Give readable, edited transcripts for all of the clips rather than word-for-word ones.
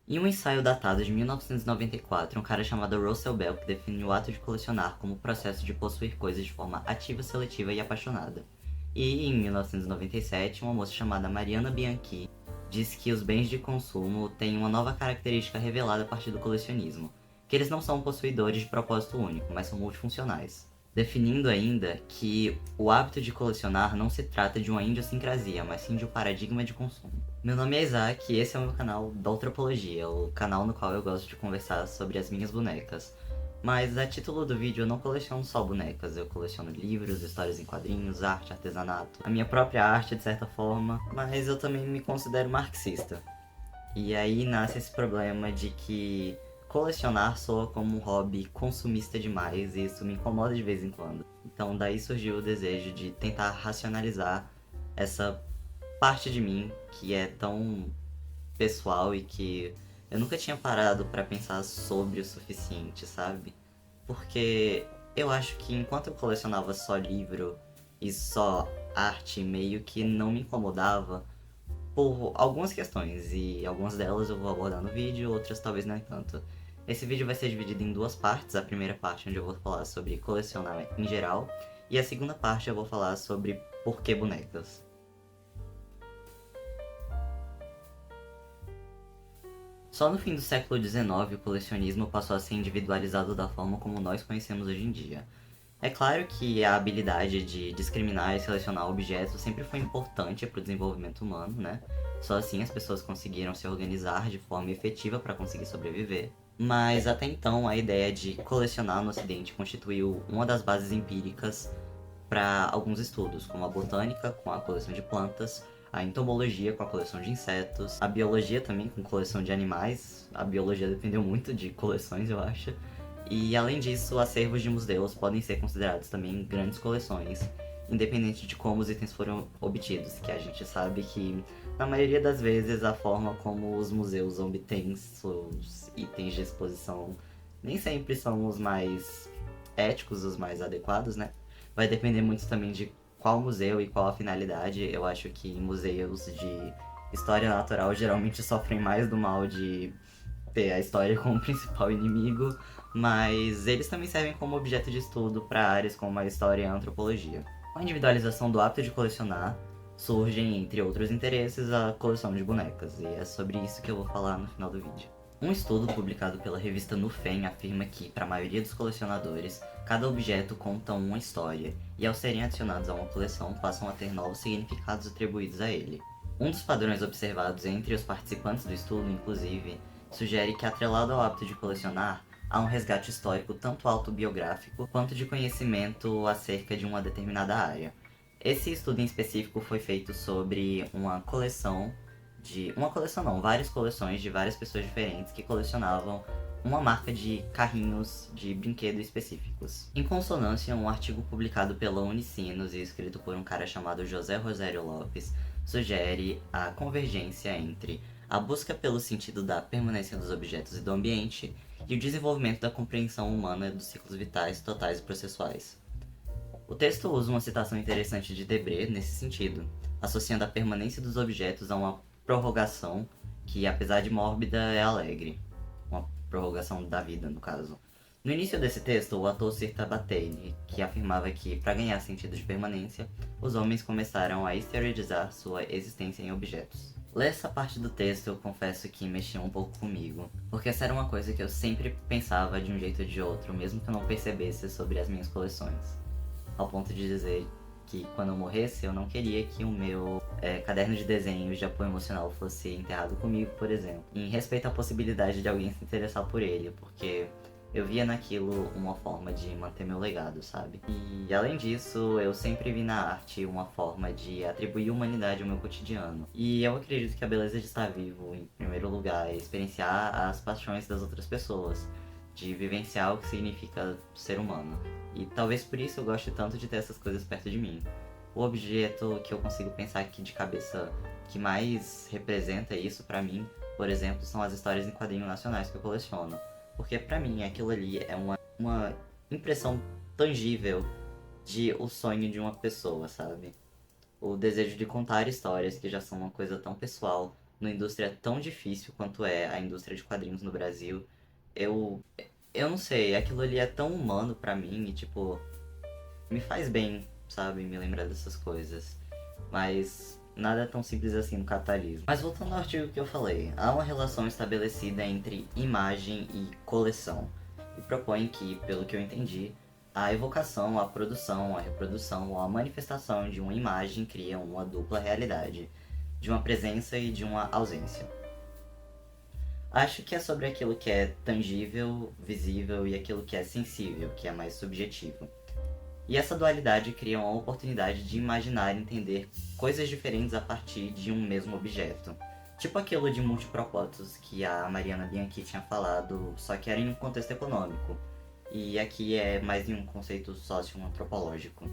Em um ensaio datado de 1994, um cara chamado Russell Bell define o ato de colecionar como o processo de possuir coisas de forma ativa, seletiva e apaixonada. E, em 1997, uma moça chamada Mariana Bianchi disse que os bens de consumo têm uma nova característica revelada a partir do colecionismo, que eles não são possuidores de propósito único, mas são multifuncionais. Definindo ainda que o hábito de colecionar não se trata de uma idiosincrasia, mas sim de um paradigma de consumo. Meu nome é Isaac e esse é o meu canal Doutropologia, o canal no qual eu gosto de conversar sobre as minhas bonecas. Mas a título do vídeo eu não coleciono só bonecas, eu coleciono livros, histórias em quadrinhos, arte, artesanato, a minha própria arte de certa forma, mas eu também me considero marxista. E aí nasce esse problema de que colecionar soa como um hobby consumista demais e isso me incomoda de vez em quando. Então daí surgiu o desejo de tentar racionalizar essa parte de mim que é tão pessoal e que eu nunca tinha parado pra pensar sobre o suficiente, sabe? Porque eu acho que enquanto eu colecionava só livro e só arte, meio que não me incomodava por algumas questões, e algumas delas eu vou abordar no vídeo, outras talvez não tanto. Esse vídeo vai ser dividido em duas partes, a primeira parte onde eu vou falar sobre colecionar em geral, e a segunda parte eu vou falar sobre por que bonecas. Só no fim do século XIX o colecionismo passou a ser individualizado da forma como nós conhecemos hoje em dia. É claro que a habilidade de discriminar e selecionar objetos sempre foi importante para o desenvolvimento humano, né? Só assim as pessoas conseguiram se organizar de forma efetiva para conseguir sobreviver. Mas até então a ideia de colecionar no Ocidente constituiu uma das bases empíricas para alguns estudos, como a botânica, com a coleção de plantas, a entomologia, com a coleção de insetos, a biologia também, com coleção de animais. A biologia dependeu muito de coleções, eu acho. E além disso, acervos de museus podem ser considerados também grandes coleções, independente de como os itens foram obtidos, que a gente sabe que na maioria das vezes a forma como os museus obtêm seus itens de exposição nem sempre são os mais éticos, os mais adequados, né? Vai depender muito também de qual museu e qual a finalidade. Eu acho que museus de história natural geralmente sofrem mais do mal de ter a história como principal inimigo, mas eles também servem como objeto de estudo para áreas como a história e a antropologia. Com a individualização do hábito de colecionar, surgem, entre outros interesses, a coleção de bonecas, e é sobre isso que eu vou falar no final do vídeo. Um estudo publicado pela revista Nufem afirma que, para a maioria dos colecionadores, cada objeto conta uma história, e ao serem adicionados a uma coleção, passam a ter novos significados atribuídos a ele. Um dos padrões observados entre os participantes do estudo, inclusive, sugere que, atrelado ao hábito de colecionar, há um resgate histórico tanto autobiográfico quanto de conhecimento acerca de uma determinada área. Esse estudo em específico foi feito sobre uma coleção de... uma coleção não, várias coleções de várias pessoas diferentes que colecionavam uma marca de carrinhos de brinquedo específicos. Em consonância, um artigo publicado pela Unicinos e escrito por um cara chamado José Rosério Lopes sugere a convergência entre a busca pelo sentido da permanência dos objetos e do ambiente e o desenvolvimento da compreensão humana dos ciclos vitais, totais e processuais. O texto usa uma citação interessante de Debré nesse sentido, associando a permanência dos objetos a uma prorrogação que, apesar de mórbida, é alegre. Uma prorrogação da vida, no caso. No início desse texto, o ator cita Bataille, que afirmava que, para ganhar sentido de permanência, os homens começaram a exteriorizar sua existência em objetos. Ler essa parte do texto eu confesso que mexeu um pouco comigo, porque essa era uma coisa que eu sempre pensava de um jeito ou de outro, mesmo que eu não percebesse sobre as minhas coleções. Ao ponto de dizer que quando eu morresse eu não queria que o meu caderno de desenhos de apoio emocional fosse enterrado comigo, por exemplo, em respeito à possibilidade de alguém se interessar por ele, porque eu via naquilo uma forma de manter meu legado, sabe? E além disso, eu sempre vi na arte uma forma de atribuir humanidade ao meu cotidiano. E eu acredito que a beleza de estar vivo, em primeiro lugar, é experienciar as paixões das outras pessoas, de vivenciar o que significa ser humano. E talvez por isso eu goste tanto de ter essas coisas perto de mim. O objeto que eu consigo pensar aqui de cabeça que mais representa isso pra mim, por exemplo, são as histórias em quadrinhos nacionais que eu coleciono. Porque pra mim aquilo ali é uma impressão tangível de o sonho de uma pessoa, sabe? O desejo de contar histórias que já são uma coisa tão pessoal, numa indústria tão difícil quanto é a indústria de quadrinhos no Brasil, eu, eu não sei, aquilo ali é tão humano pra mim e, tipo, me faz bem, sabe, me lembrar dessas coisas. Mas nada é tão simples assim no capitalismo. Mas voltando ao artigo que eu falei, há uma relação estabelecida entre imagem e coleção. E propõe que, pelo que eu entendi, a evocação, a produção, a reprodução ou a manifestação de uma imagem cria uma dupla realidade, de uma presença e de uma ausência. Acho que é sobre aquilo que é tangível, visível e aquilo que é sensível, que é mais subjetivo. E essa dualidade cria uma oportunidade de imaginar e entender coisas diferentes a partir de um mesmo objeto. Tipo aquilo de multipropósitos que a Mariana Bianchi tinha falado, só que era em um contexto econômico. E aqui é mais em um conceito socio-antropológico.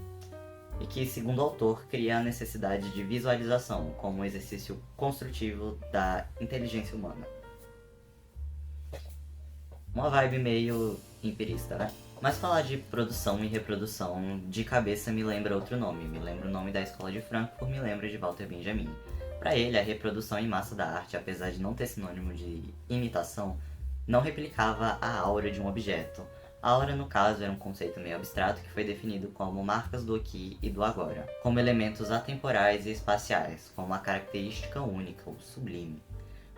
E que, segundo o autor, cria a necessidade de visualização como um exercício construtivo da inteligência humana. Uma vibe meio empirista, né? Mas falar de produção e reprodução de cabeça me lembra outro nome. Me lembra o nome da escola de Frankfurt, me lembra de Walter Benjamin. Para ele, a reprodução em massa da arte, apesar de não ter sinônimo de imitação, não replicava a aura de um objeto. A aura, no caso, era um conceito meio abstrato que foi definido como marcas do aqui e do agora, como elementos atemporais e espaciais, como uma característica única, o sublime.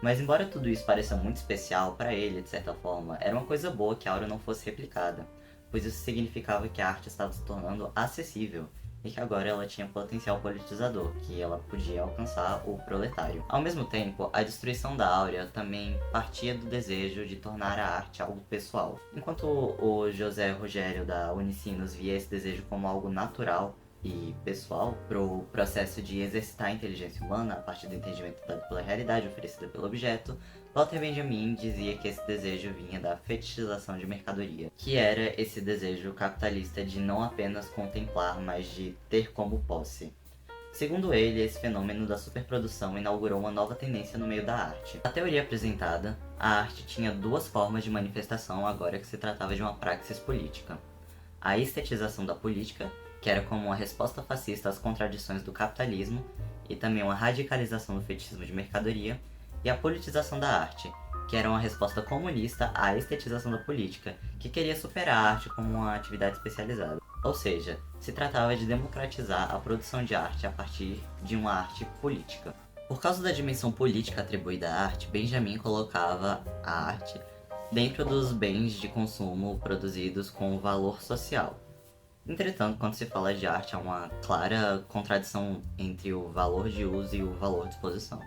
Mas embora tudo isso pareça muito especial, para ele, de certa forma, era uma coisa boa que a aura não fosse replicada, pois isso significava que a arte estava se tornando acessível e que agora ela tinha potencial politizador, que ela podia alcançar o proletário. Ao mesmo tempo, a destruição da áurea também partia do desejo de tornar a arte algo pessoal. Enquanto o José Rogério da Unicinos via esse desejo como algo natural e pessoal para o processo de exercitar a inteligência humana a partir do entendimento da dupla realidade oferecida pelo objeto, Walter Benjamin dizia que esse desejo vinha da fetichização de mercadoria, que era esse desejo capitalista de não apenas contemplar, mas de ter como posse. Segundo ele, esse fenômeno da superprodução inaugurou uma nova tendência no meio da arte. Na teoria apresentada, a arte tinha duas formas de manifestação agora que se tratava de uma praxis política. A estetização da política, que era como uma resposta fascista às contradições do capitalismo, e também uma radicalização do fetichismo de mercadoria, e a politização da arte, que era uma resposta comunista à estetização da política, que queria superar a arte como uma atividade especializada. Ou seja, se tratava de democratizar a produção de arte a partir de uma arte política. Por causa da dimensão política atribuída à arte, Benjamin colocava a arte dentro dos bens de consumo produzidos com valor social. Entretanto, quando se fala de arte, há uma clara contradição entre o valor de uso e o valor de exposição.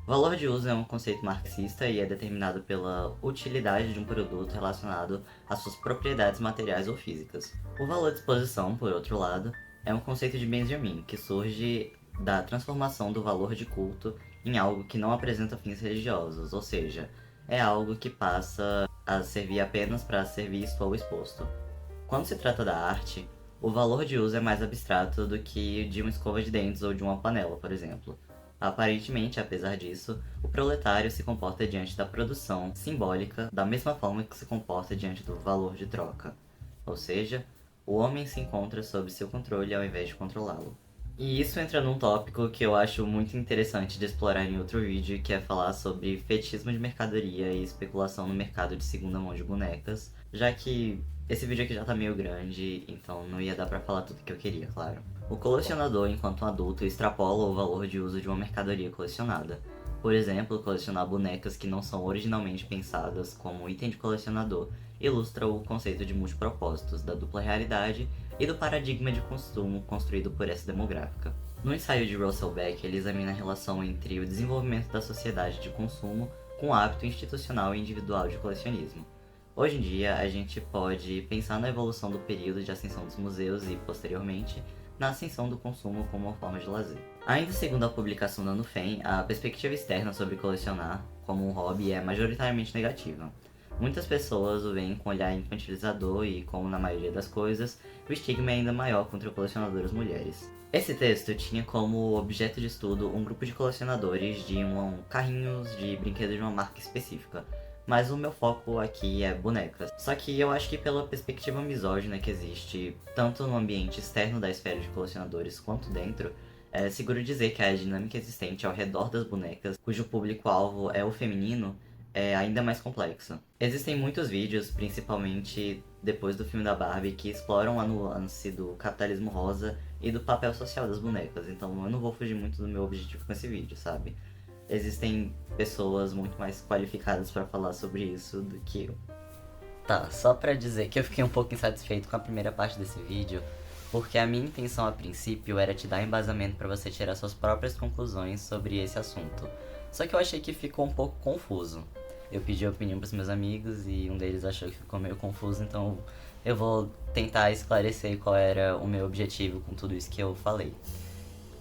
O valor de uso é um conceito marxista e é determinado pela utilidade de um produto relacionado às suas propriedades materiais ou físicas. O valor de exposição, por outro lado, é um conceito de Benjamin, que surge da transformação do valor de culto em algo que não apresenta fins religiosos, ou seja, é algo que passa a servir apenas para ser visto ou exposto. Quando se trata da arte, o valor de uso é mais abstrato do que de uma escova de dentes ou de uma panela, por exemplo. Aparentemente, apesar disso, o proletário se comporta diante da produção simbólica da mesma forma que se comporta diante do valor de troca. Ou seja, o homem se encontra sob seu controle ao invés de controlá-lo. E isso entra num tópico que eu acho muito interessante de explorar em outro vídeo, que é falar sobre fetichismo de mercadoria e especulação no mercado de segunda mão de bonecas, já que esse vídeo aqui já tá meio grande, então não ia dar pra falar tudo que eu queria, claro. O colecionador, enquanto um adulto, extrapola o valor de uso de uma mercadoria colecionada. Por exemplo, colecionar bonecas que não são originalmente pensadas como item de colecionador ilustra o conceito de multipropósitos, da dupla realidade e do paradigma de consumo construído por essa demográfica. No ensaio de Russell Beck, ele examina a relação entre o desenvolvimento da sociedade de consumo com o hábito institucional e individual de colecionismo. Hoje em dia, a gente pode pensar na evolução do período de ascensão dos museus e, posteriormente, na ascensão do consumo como uma forma de lazer. Ainda segundo a publicação da Nufem, a perspectiva externa sobre colecionar como um hobby é majoritariamente negativa. Muitas pessoas o veem com um olhar infantilizador e, como na maioria das coisas, o estigma é ainda maior contra colecionadoras mulheres. Esse texto tinha como objeto de estudo um grupo de colecionadores de carrinhos de brinquedos de uma marca específica, mas o meu foco aqui é bonecas. Só que eu acho que pela perspectiva misógina que existe, tanto no ambiente externo da esfera de colecionadores quanto dentro, É seguro dizer que a dinâmica existente ao redor das bonecas, cujo público-alvo é o feminino, é ainda mais complexa. Existem muitos vídeos, principalmente depois do filme da Barbie, que exploram a nuance do capitalismo rosa e do papel social das bonecas, então eu não vou fugir muito do meu objetivo com esse vídeo, sabe? Existem pessoas muito mais qualificadas para falar sobre isso do que eu. Tá, só pra dizer que eu fiquei um pouco insatisfeito com a primeira parte desse vídeo, porque a minha intenção a princípio era te dar embasamento para você tirar suas próprias conclusões sobre esse assunto. Só que eu achei que ficou um pouco confuso. Eu pedi a opinião pros meus amigos e um deles achou que ficou meio confuso, então eu vou tentar esclarecer qual era o meu objetivo com tudo isso que eu falei.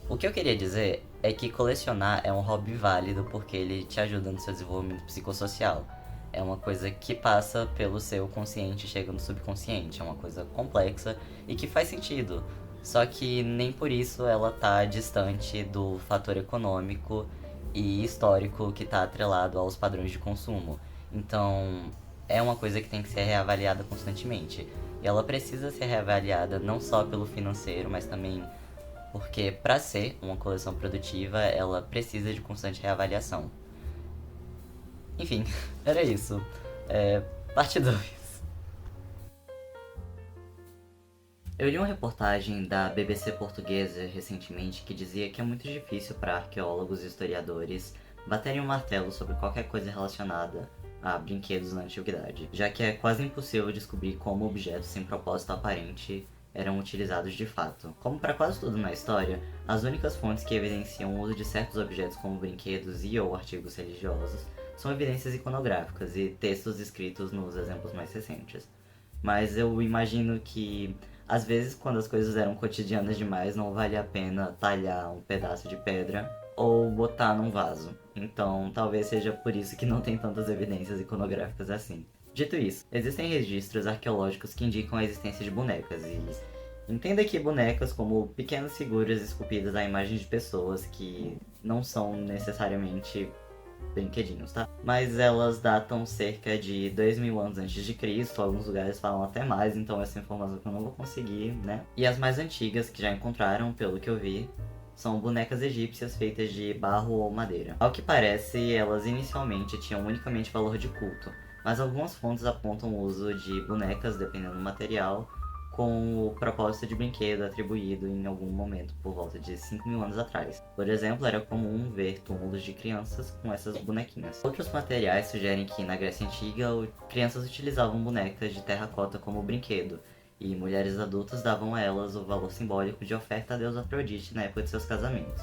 O que eu queria dizer é que colecionar é um hobby válido porque ele te ajuda no seu desenvolvimento psicossocial. É uma coisa que passa pelo seu consciente e chega no subconsciente. É uma coisa complexa e que faz sentido. Só que nem por isso ela tá distante do fator econômico e histórico que tá atrelado aos padrões de consumo. Então, é uma coisa que tem que ser reavaliada constantemente. E ela precisa ser reavaliada não só pelo financeiro, mas também porque para ser uma coleção produtiva, ela precisa de constante reavaliação. Enfim, era isso. Parte 2. Eu li uma reportagem da BBC portuguesa recentemente que dizia que é muito difícil para arqueólogos e historiadores baterem um martelo sobre qualquer coisa relacionada a brinquedos na antiguidade, já que é quase impossível descobrir como objetos sem propósito aparente eram utilizados de fato. Como para quase tudo na história, as únicas fontes que evidenciam o uso de certos objetos como brinquedos e ou artigos religiosos são evidências iconográficas e textos escritos nos exemplos mais recentes. Mas eu imagino que, às vezes, quando as coisas eram cotidianas demais, não valia a pena talhar um pedaço de pedra ou botar num vaso. Então, talvez seja por isso que não tem tantas evidências iconográficas assim. Dito isso, existem registros arqueológicos que indicam a existência de bonecas, e entenda aqui bonecas como pequenas figuras esculpidas à imagem de pessoas que não são necessariamente brinquedinhos, tá? Mas elas datam cerca de 2000 anos antes de Cristo, alguns lugares falam até mais, então essa informação que eu não vou conseguir, né? E as mais antigas que já encontraram, pelo que eu vi, são bonecas egípcias feitas de barro ou madeira. Ao que parece, elas inicialmente tinham unicamente valor de culto, mas algumas fontes apontam o uso de bonecas, dependendo do material, com o propósito de brinquedo atribuído em algum momento por volta de 5.000 anos atrás. Por exemplo, era comum ver túmulos de crianças com essas bonequinhas. Outros materiais sugerem que na Grécia Antiga, crianças utilizavam bonecas de terracota como brinquedo, e mulheres adultas davam a elas o valor simbólico de oferta à deusa Afrodite na época de seus casamentos.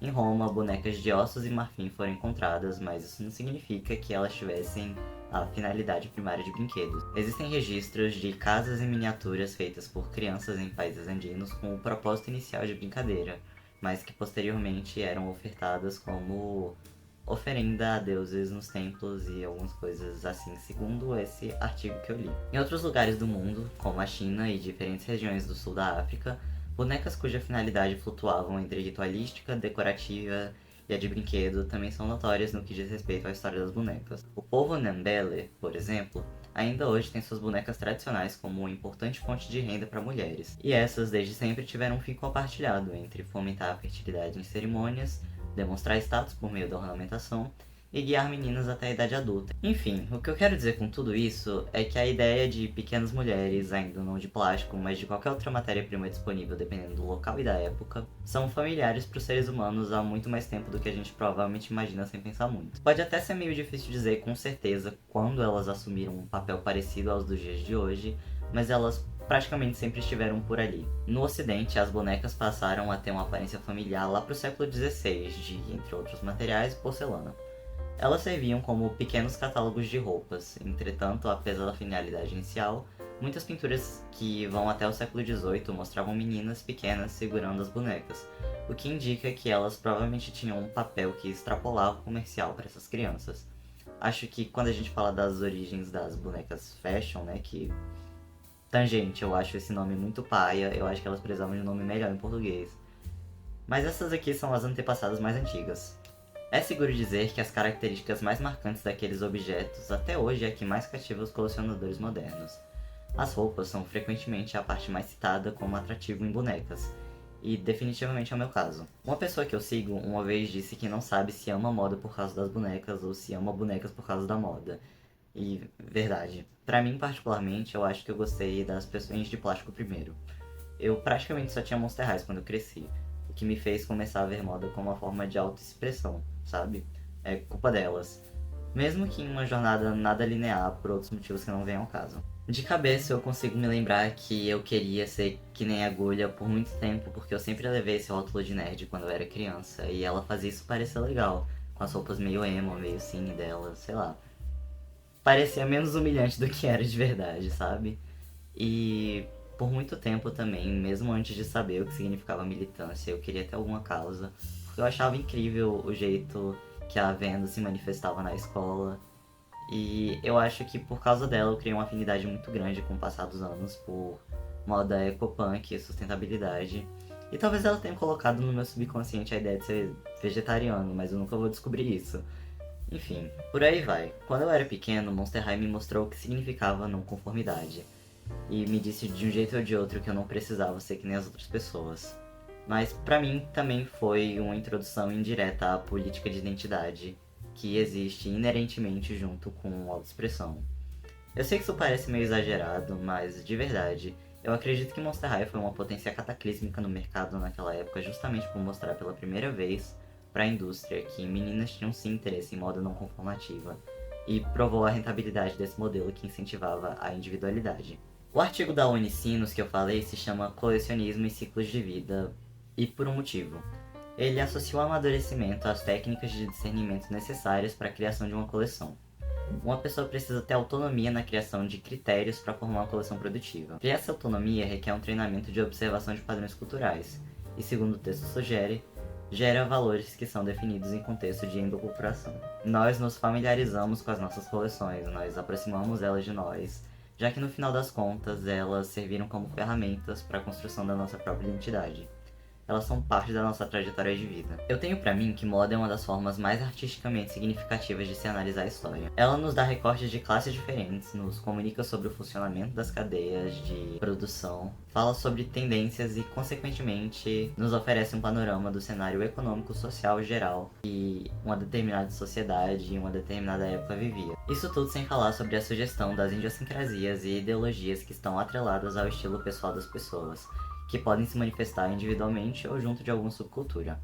Em Roma, bonecas de ossos e marfim foram encontradas, mas isso não significa que elas tivessem a finalidade primária de brinquedos. Existem registros de casas em miniaturas feitas por crianças em países andinos com o propósito inicial de brincadeira, mas que posteriormente eram ofertadas como oferenda a deuses nos templos e algumas coisas assim, segundo esse artigo que eu li. Em outros lugares do mundo, como a China e diferentes regiões do sul da África, bonecas cuja finalidade flutuavam entre ritualística, decorativa e a de brinquedo também são notórias no que diz respeito à história das bonecas. O povo Ndebele, por exemplo, ainda hoje tem suas bonecas tradicionais como uma importante fonte de renda para mulheres, e essas desde sempre tiveram um fim compartilhado entre fomentar a fertilidade em cerimônias, demonstrar status por meio da ornamentação e guiar meninas até a idade adulta. Enfim, o que eu quero dizer com tudo isso é que a ideia de pequenas mulheres, ainda não de plástico, mas de qualquer outra matéria-prima disponível dependendo do local e da época, são familiares para os seres humanos há muito mais tempo do que a gente provavelmente imagina sem pensar muito. Pode até ser meio difícil dizer com certeza quando elas assumiram um papel parecido aos dos dias de hoje, mas elas praticamente sempre estiveram por ali. No ocidente, as bonecas passaram a ter uma aparência familiar lá para o século XVI, de, entre outros materiais, porcelana. Elas serviam como pequenos catálogos de roupas, entretanto, apesar da finalidade inicial, muitas pinturas que vão até o século XVIII mostravam meninas pequenas segurando as bonecas, o que indica que elas provavelmente tinham um papel que extrapolava o comercial para essas crianças. Acho que quando a gente fala das origens das bonecas fashion, né, que... Tangente, eu acho esse nome muito paia, eu acho que elas precisavam de um nome melhor em português. Mas essas aqui são as antepassadas mais antigas. É seguro dizer que as características mais marcantes daqueles objetos até hoje é a que mais cativa os colecionadores modernos. As roupas são frequentemente a parte mais citada como atrativo em bonecas, E definitivamente é o meu caso. Uma pessoa que eu sigo uma vez disse que não sabe se ama moda por causa das bonecas ou se ama bonecas por causa da moda. E, verdade, pra mim particularmente, eu acho que eu gostei das pessoinhas de plástico primeiro. Eu praticamente só tinha Monster Highs quando eu cresci, o que me fez começar a ver moda como uma forma de autoexpressão, sabe? É culpa delas. Mesmo que em uma jornada nada linear por outros motivos que não vêm ao caso. De cabeça eu consigo me lembrar que eu queria ser que nem agulha por muito tempo, porque eu sempre levei esse rótulo de nerd quando eu era criança, e ela fazia isso parecer legal, com as roupas meio emo, meio cine dela, sei lá. Parecia menos humilhante do que era de verdade, sabe? E por muito tempo também, mesmo antes de saber o que significava militância, eu queria ter alguma causa, porque eu achava incrível o jeito que a Venda se manifestava na escola. E eu acho que por causa dela eu criei uma afinidade muito grande com o passar dos anos por moda ecopunk e sustentabilidade. E talvez ela tenha colocado no meu subconsciente a ideia de ser vegetariano, mas eu nunca vou descobrir isso. Enfim, por aí vai. Quando eu era pequeno, Monster High me mostrou o que significava não conformidade. E me disse de um jeito ou de outro que eu não precisava ser que nem as outras pessoas. Mas pra mim também foi uma introdução indireta à política de identidade que existe inerentemente junto com a autoexpressão. Eu sei que isso parece meio exagerado, mas de verdade, eu acredito que Monster High foi uma potência cataclísmica no mercado naquela época justamente por mostrar pela primeira vez para a indústria que meninas tinham sim interesse em moda não conformativa e provou a rentabilidade desse modelo que incentivava a individualidade. O artigo da Unicinos que eu falei se chama Colecionismo e Ciclos de Vida, e por um motivo. Ele associa o amadurecimento às técnicas de discernimento necessárias para a criação de uma coleção. Uma pessoa precisa ter autonomia na criação de critérios para formar uma coleção produtiva. Criar essa autonomia requer um treinamento de observação de padrões culturais, e segundo o texto sugere, gera valores que são definidos em contexto de endoculturação. Nós nos familiarizamos com as nossas coleções, nós aproximamos elas de nós, já que no final das contas elas serviram como ferramentas para a construção da nossa própria identidade. Elas são parte da nossa trajetória de vida. Eu tenho pra mim que moda é uma das formas mais artisticamente significativas de se analisar a história. Ela nos dá recortes de classes diferentes, nos comunica sobre o funcionamento das cadeias de produção, fala sobre tendências e, consequentemente, nos oferece um panorama do cenário econômico-social geral que uma determinada sociedade e uma determinada época vivia. Isso tudo sem falar sobre a sugestão das idiosincrasias e ideologias que estão atreladas ao estilo pessoal das pessoas, que podem se manifestar individualmente ou junto de alguma subcultura.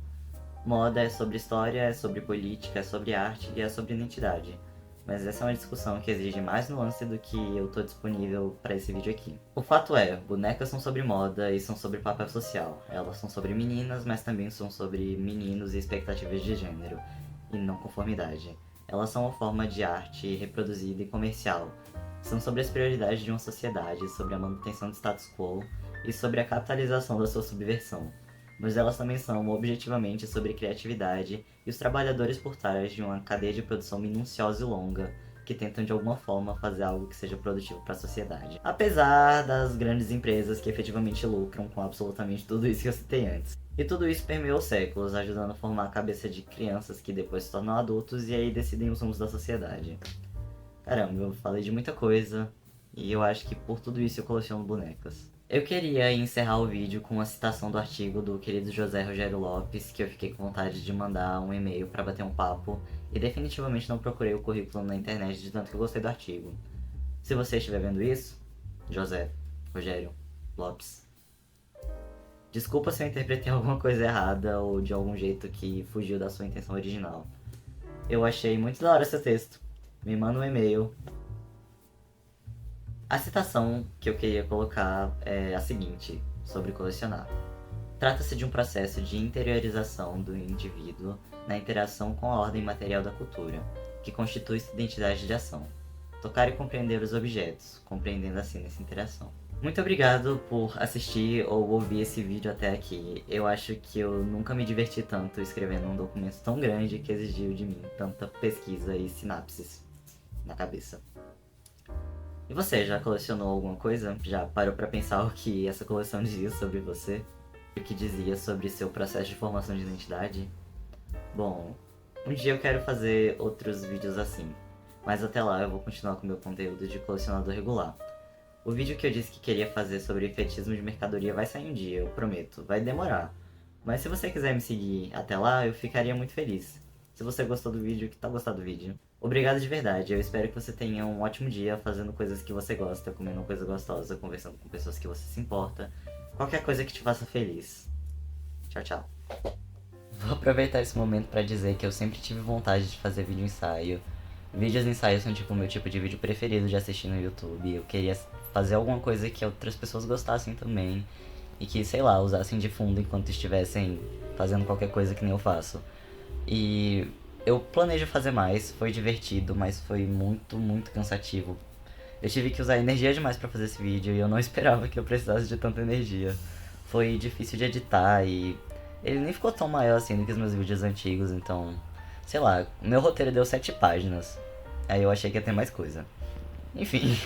Moda é sobre história, é sobre política, é sobre arte e é sobre identidade. Mas essa é uma discussão que exige mais nuance do que eu tô disponível para esse vídeo aqui. O fato é, bonecas são sobre moda e são sobre papel social. Elas são sobre meninas, mas também são sobre meninos e expectativas de gênero, e não conformidade. Elas são uma forma de arte reproduzida e comercial. São sobre as prioridades de uma sociedade, sobre a manutenção do status quo, e sobre a capitalização da sua subversão, mas elas também são objetivamente sobre criatividade e os trabalhadores por trás de uma cadeia de produção minuciosa e longa que tentam de alguma forma fazer algo que seja produtivo para a sociedade. Apesar das grandes empresas que efetivamente lucram com absolutamente tudo isso que eu citei antes. E tudo isso permeou séculos, ajudando a formar a cabeça de crianças que depois se tornam adultos e aí decidem os rumos da sociedade. Caramba, eu falei de muita coisa e eu acho que por tudo isso eu coleciono bonecas. Eu queria encerrar o vídeo com uma citação do artigo do querido José Rogério Lopes, que eu fiquei com vontade de mandar um e-mail para bater um papo, e definitivamente não procurei o currículo na internet de tanto que eu gostei do artigo. Se você estiver vendo isso, José Rogério Lopes, desculpa se eu interpretei alguma coisa errada ou de algum jeito que fugiu da sua intenção original. Eu achei muito da hora seu texto. Me manda um e-mail. A citação que eu queria colocar é a seguinte, sobre colecionar. Trata-se de um processo de interiorização do indivíduo na interação com a ordem material da cultura, que constitui sua identidade de ação. Tocar e compreender os objetos, compreendendo assim essa interação. Muito obrigado por assistir ou ouvir esse vídeo até aqui. Eu acho que eu nunca me diverti tanto escrevendo um documento tão grande que exigiu de mim tanta pesquisa e sinapses na cabeça. E você, já colecionou alguma coisa? Já parou pra pensar o que essa coleção dizia sobre você? O que dizia sobre seu processo de formação de identidade? Bom, um dia eu quero fazer outros vídeos assim, mas até lá eu vou continuar com meu conteúdo de colecionador regular. O vídeo que eu disse que queria fazer sobre fetichismo de mercadoria vai sair um dia, eu prometo. Vai demorar, Mas se você quiser me seguir até lá, eu ficaria muito feliz. Se você gostou do vídeo, que tal gostar do vídeo. Obrigado de verdade, eu espero que você tenha um ótimo dia fazendo coisas que você gosta, comendo coisa gostosa, conversando com pessoas que você se importa. Qualquer coisa que te faça feliz. Tchau, tchau. Vou aproveitar esse momento pra dizer que eu sempre tive vontade de fazer vídeo ensaio. Vídeos ensaios são tipo o meu tipo de vídeo preferido de assistir no YouTube. Eu queria fazer alguma coisa que outras pessoas gostassem também. E que, sei lá, usassem de fundo enquanto estivessem fazendo qualquer coisa que nem eu faço. E eu planejo fazer mais, foi divertido, mas foi muito, muito cansativo. Eu tive que usar energia demais pra fazer esse vídeo e eu não esperava que eu precisasse de tanta energia. Foi difícil de editar e ele nem ficou tão maior assim do que os meus vídeos antigos, então, sei lá, o meu roteiro deu 7 páginas. Aí eu achei que ia ter mais coisa. Enfim,